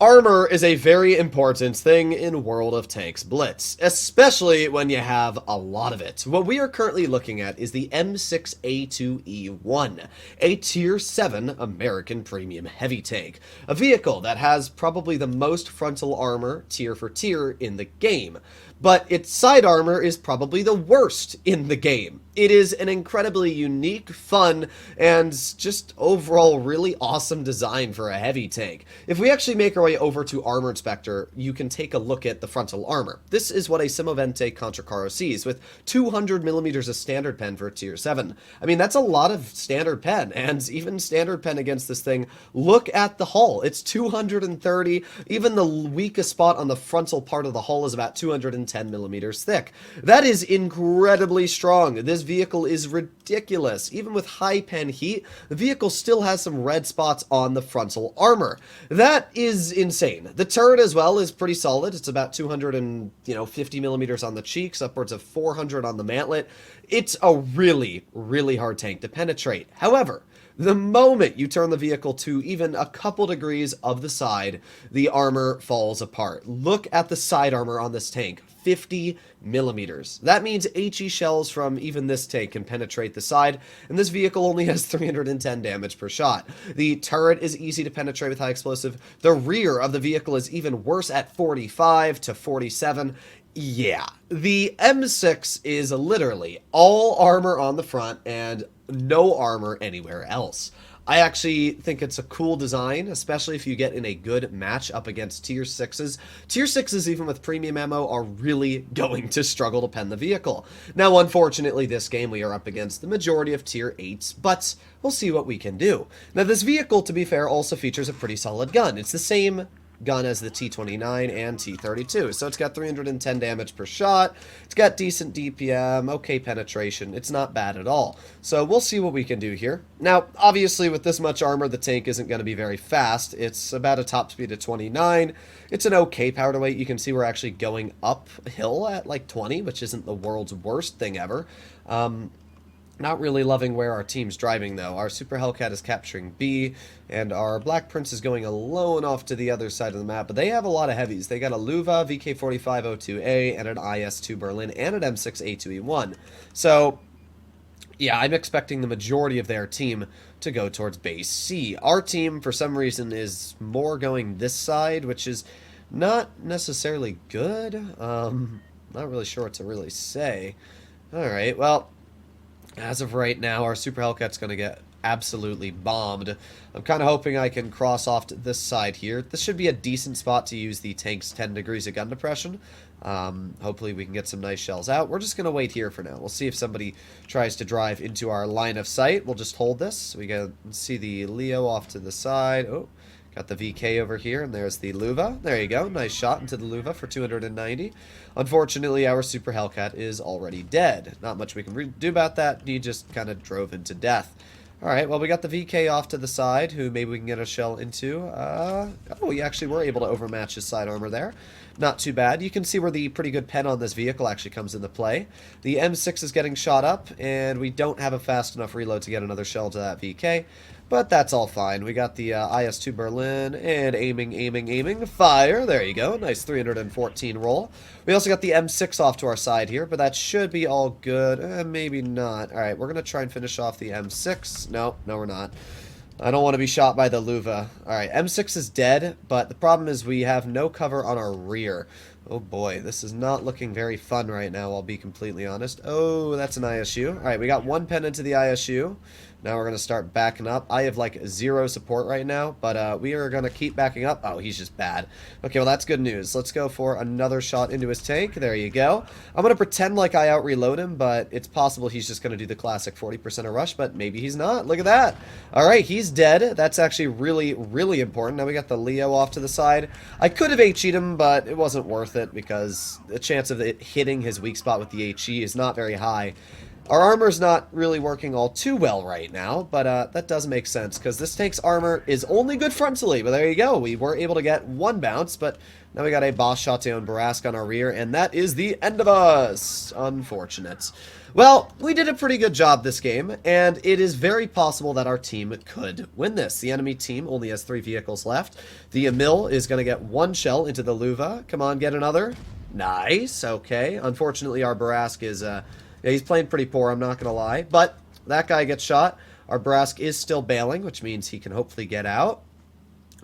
Armor is a very important thing in World of Tanks Blitz, especially when you have a lot of it. What we are currently looking at is the M6A2E1, a Tier 7 American Premium Heavy Tank, a vehicle that has probably the most frontal armor tier for tier in the game, but its side armor is probably the worst in the game. It is an incredibly unique, fun, and just overall really awesome design for a heavy tank. If we actually make our way over to Armor Inspector, you can take a look at the frontal armor. This is what a Semovente Contracaro sees, with 200 millimeters of standard pen for a Tier 7. I mean, that's a lot of standard pen, and even standard pen against this thing, look at the hull. It's 230, even the weakest spot on the frontal part of the hull is about 210 millimeters thick. That is incredibly strong. This vehicle is ridiculous. Even with high pen heat, the vehicle still has some red spots on the frontal armor. That is insane. The turret as well is pretty solid. It's about 250 millimeters on the cheeks, upwards of 400 on the mantlet. It's a really, really hard tank to penetrate. However, the moment you turn the vehicle to even a couple degrees of the side, the armor falls apart. Look at the side armor on this tank. 50 millimeters. That means HE shells from even this tank can penetrate the side, and this vehicle only has 310 damage per shot. The turret is easy to penetrate with high explosive. The rear of the vehicle is even worse at 45 to 47. Yeah, the M6 is literally all armor on the front and no armor anywhere else. I actually think it's a cool design, especially if you get in a good match up against Tier 6s. Tier 6s, even with premium ammo, are really going to struggle to pen the vehicle. Now, unfortunately, this game we are up against the majority of Tier 8s, but we'll see what we can do. Now, this vehicle, to be fair, also features a pretty solid gun. It's the same gun as the T29 and T32. So it's got 310 damage per shot. It's got decent DPM, okay penetration. It's not bad at all. So we'll see what we can do here. Now, obviously, with this much armor, the tank isn't going to be very fast. It's about a top speed of 29. It's an okay power to weight. You can see we're actually going uphill at like 20, which isn't the world's worst thing ever. Not really loving where our team's driving, though. Our Super Hellcat is capturing B, and our Black Prince is going alone off to the other side of the map. But they have a lot of heavies. They got a Luva, VK4502A, and an IS-2 Berlin, and an M6A2E1. So, yeah, I'm expecting the majority of their team to go towards base C. Our team, for some reason, is more going this side, which is not necessarily good. Not really sure what to really say. Alright, well, as of right now, our Super Hellcat's going to get absolutely bombed. I'm kind of hoping I can cross off to this side here. This should be a decent spot to use the tank's 10 degrees of gun depression. Hopefully we can get some nice shells out. We're just going to wait here for now. We'll see if somebody tries to drive into our line of sight. We'll just hold this. We can see the Leo off to the side. Oh, got the VK over here, and there's the Luva. There you go. Nice shot into the Luva for 290. Unfortunately, our Super Hellcat is already dead. Not much we can do about that. He just kind of drove into death. Alright, well, we got the VK off to the side, who maybe we can get a shell into. Oh, we actually were able to overmatch his side armor there. Not too bad. You can see where the pretty good pen on this vehicle actually comes into play. The M6 is getting shot up, and we don't have a fast enough reload to get another shell to that VK. But that's all fine. We got the IS-2 Berlin, and aiming, fire. There you go. Nice 314 roll. We also got the M6 off to our side here, but that should be all good. Maybe not. All right, we're going to try and finish off the M6. No, we're not. I don't want to be shot by the Luva. All right, M6 is dead, but the problem is we have no cover on our rear. Oh boy, this is not looking very fun right now, I'll be completely honest. Oh, that's an ISU. Alright, we got one pen into the ISU. Now we're going to start backing up. I have like 0 support right now, but we are going to keep backing up. Oh, he's just bad. Okay, well that's good news. Let's go for another shot into his tank. There you go. I'm going to pretend like I out-reload him, but it's possible he's just going to do the classic 40% of rush, but maybe he's not. Look at that. Alright, he's dead. That's actually really, really important. Now we got the Leo off to the side. I could have HE'd him, but it wasn't worth it because the chance of it hitting his weak spot with the HE is not very high. Our armor's not really working all too well right now, but that does make sense, because this tank's armor is only good frontally, but there you go. We were able to get one bounce, but now we got a Boss Chatillon Bourrasque on our rear, and that is the end of us. Unfortunate. Well, we did a pretty good job this game, and it is very possible that our team could win this. The enemy team only has 3 vehicles left. The Emil is going to get 1 shell into the Luva. Come on, get another. Nice, okay. Unfortunately, our Bourrasque is, yeah, he's playing pretty poor, I'm not going to lie. But that guy gets shot. Our Bourrasque is still bailing, which means he can hopefully get out.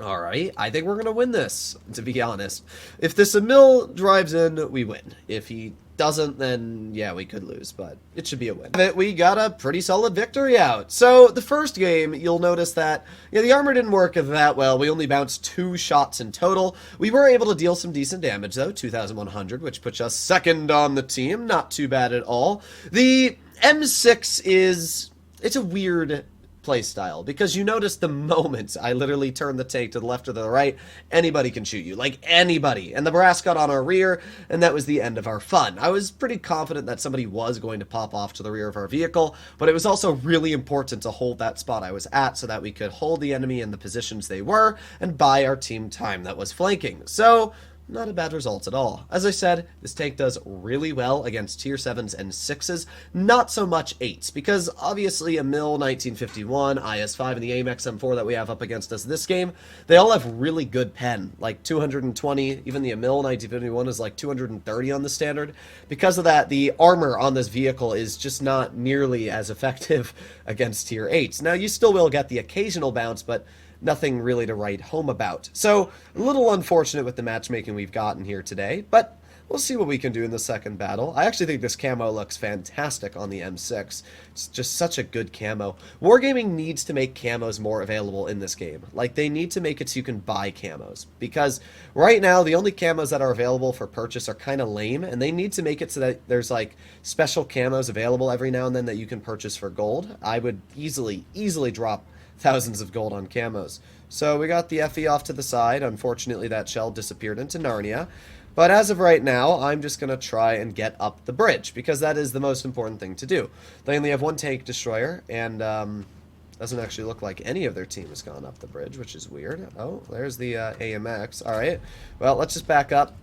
Alright, I think we're going to win this, to be honest. If this Emil drives in, we win. If he doesn't, then yeah, we could lose, but it should be a win. We got a pretty solid victory out. So the first game, you'll notice that the armor didn't work that well. We only bounced 2 shots in total. We were able to deal some decent damage though, 2,100, which puts us second on the team. Not too bad at all. The M6 it's a weird playstyle, because you notice the moment I literally turn the tank to the left or the right, anybody can shoot you, like anybody, and the Bourrasque got on our rear, and that was the end of our fun. I was pretty confident that somebody was going to pop off to the rear of our vehicle, but it was also really important to hold that spot I was at so that we could hold the enemy in the positions they were and buy our team time that was flanking. So not a bad result at all. As I said, this tank does really well against tier 7s and 6s, not so much 8s, because obviously Emil 1951, IS-5, and the AMX M4 that we have up against us this game, they all have really good pen, like 220, even the Emil 1951 is like 230 on the standard. Because of that, the armor on this vehicle is just not nearly as effective against tier 8s. Now, you still will get the occasional bounce, but nothing really to write home about. So, a little unfortunate with the matchmaking we've gotten here today, but we'll see what we can do in the second battle. I actually think this camo looks fantastic on the M6. It's just such a good camo. Wargaming needs to make camos more available in this game. Like, they need to make it so you can buy camos. Because right now, the only camos that are available for purchase are kind of lame, and they need to make it so that there's, like, special camos available every now and then that you can purchase for gold. I would easily drop thousands of gold on camos. So we got the FE off to the side. Unfortunately, that shell disappeared into Narnia. But as of right now, I'm just going to try and get up the bridge, because that is the most important thing to do. They only have 1 tank destroyer, and doesn't actually look like any of their team has gone up the bridge, which is weird. Oh, there's the AMX. Alright, well, let's just back up.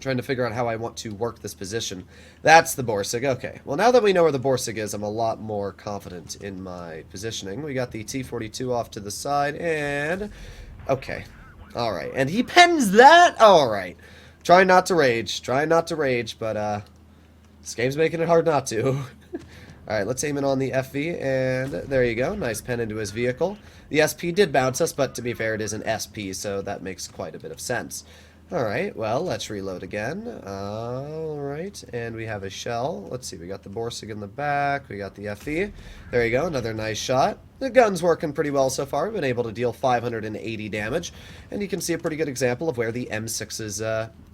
Trying to figure out how I want to work this position. That's the Borsig. Okay, well, now that we know where the Borsig is, I'm a lot more confident in my positioning. We got the T-42 off to the side, and okay, alright, and he pens that. Alright, trying not to rage, but this game's making it hard not to. Alright, let's aim it on the FV, and there you go, nice pen into his vehicle. The SP did bounce us, but to be fair, it is an SP, so that makes quite a bit of sense. Alright, well, let's reload again. Alright, and we have a shell. Let's see, we got the Borsig in the back, we got the FE. There you go, another nice shot. The gun's working pretty well so far. We've been able to deal 580 damage, and you can see a pretty good example of where the M6's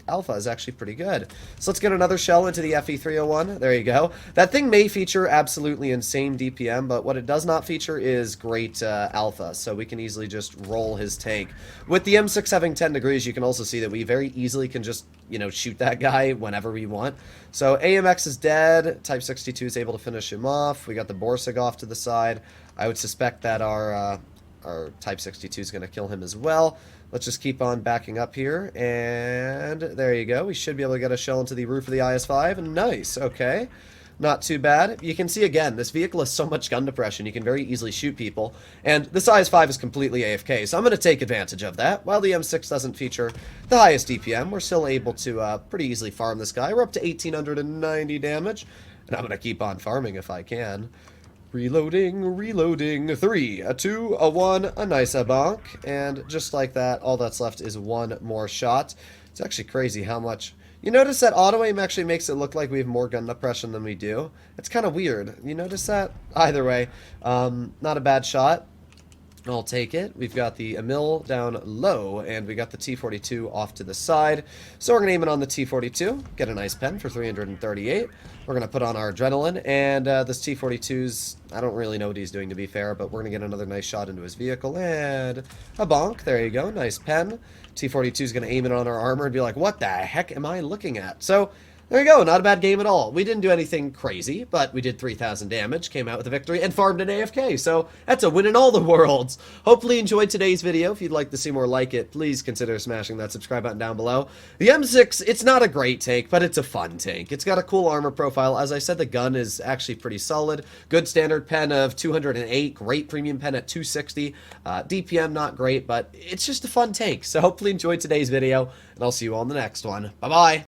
alpha is actually pretty good. So let's get another shell into the FE301. There you go. That thing may feature absolutely insane DPM, but what it does not feature is great alpha, so we can easily just roll his tank. With the M6 having 10 degrees, you can also see that we very easily can just, shoot that guy whenever we want. So AMX is dead. Type 62 is able to finish him off. We got the Borsig off to the side. I would suspect that our Type 62 is going to kill him as well. Let's just keep on backing up here, and there you go. We should be able to get a shell into the roof of the IS-5, and nice, okay. Not too bad. You can see, again, this vehicle has so much gun depression, you can very easily shoot people, and this IS-5 is completely AFK, so I'm going to take advantage of that. While the M6 doesn't feature the highest DPM, we're still able to pretty easily farm this guy. We're up to 1,890 damage, and I'm going to keep on farming if I can. Reloading. 3, a 2, a 1, a nice bonk. And just like that, all that's left is 1 more shot. It's actually crazy how much... You notice that auto-aim actually makes it look like we have more gun depression than we do. It's kind of weird. You notice that? Either way, not a bad shot. I'll take it. We've got the Emil down low, and we got the T-42 off to the side. So we're going to aim it on the T-42, get a nice pen for 338. We're going to put on our adrenaline, and this T-42's, I don't really know what he's doing to be fair, but we're going to get another nice shot into his vehicle, and a bonk. There you go, nice pen. T-42 is going to aim it on our armor and be like, what the heck am I looking at? So There you go, not a bad game at all. We didn't do anything crazy, but we did 3,000 damage, came out with a victory, and farmed an AFK, so that's a win in all the worlds. Hopefully you enjoyed today's video. If you'd like to see more like it, please consider smashing that subscribe button down below. The M6, it's not a great tank, but it's a fun tank. It's got a cool armor profile. As I said, the gun is actually pretty solid. Good standard pen of 208, great premium pen at 260. DPM not great, but it's just a fun tank. So hopefully you enjoyed today's video, and I'll see you all in the next one. Bye-bye!